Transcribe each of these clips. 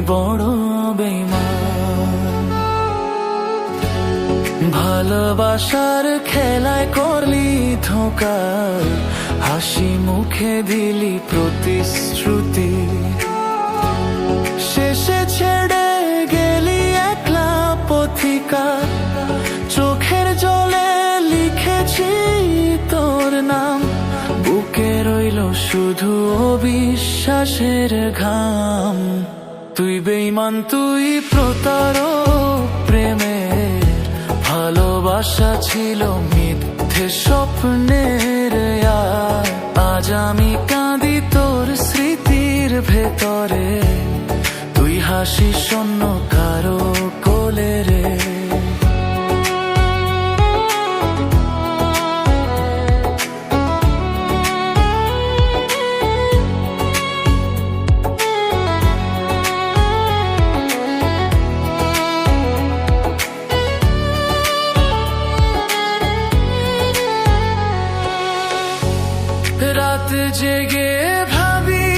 বড় বেঈমান। ভালোবাসার খেলায় করলি ধোঁকা, হাসি মুখে দিলি প্রতিশ্রুতি, শেষে ছেড়ে গেলি একলা পথিকা। চোখের জলে লিখেছি তোর নাম, বুকে রইল শুধু অবিশ্বাসের ঘাম। তুই বেঈমান, তুই প্রতারক, প্রেমের ভালোবাসা ছিল মিথ্যে স্বপ্নের। আজ আমি কাঁদি তোর স্মৃতির ভেতরে, তুই হাসিস শূন্য কারো কোলে রে। রাত জেগে ভাবি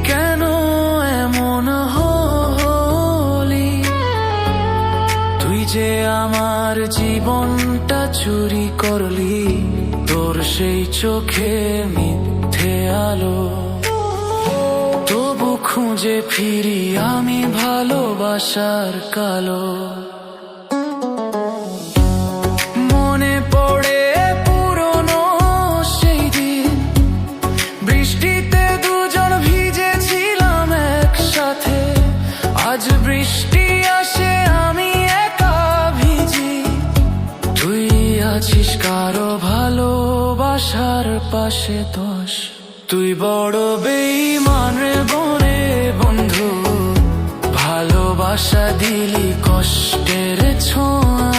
কেন এমন হলি, তুই যে আমার জীবনটা চুরি করলি। তোর সেই চোখে মিথ্যে আলো, তবু খুঁজে ফিরি আমি ভালোবাসার কালো। মনে পড়ে আজ বৃষ্টি আসে আমি একা ভিজি, তুই আছিস কারো ভালোবাসার পাশে দোষ। তুই বড় বেঈমান রে বনে বন্ধু, ভালোবাসা দিলি কষ্টের ছোঁয়া।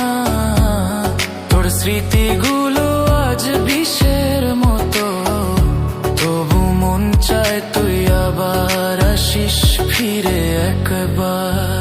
তোর স্মৃতিগুলো আজ বিষের মতো, তবু মন চায় তুই আবার আসিস ফিরে একবার।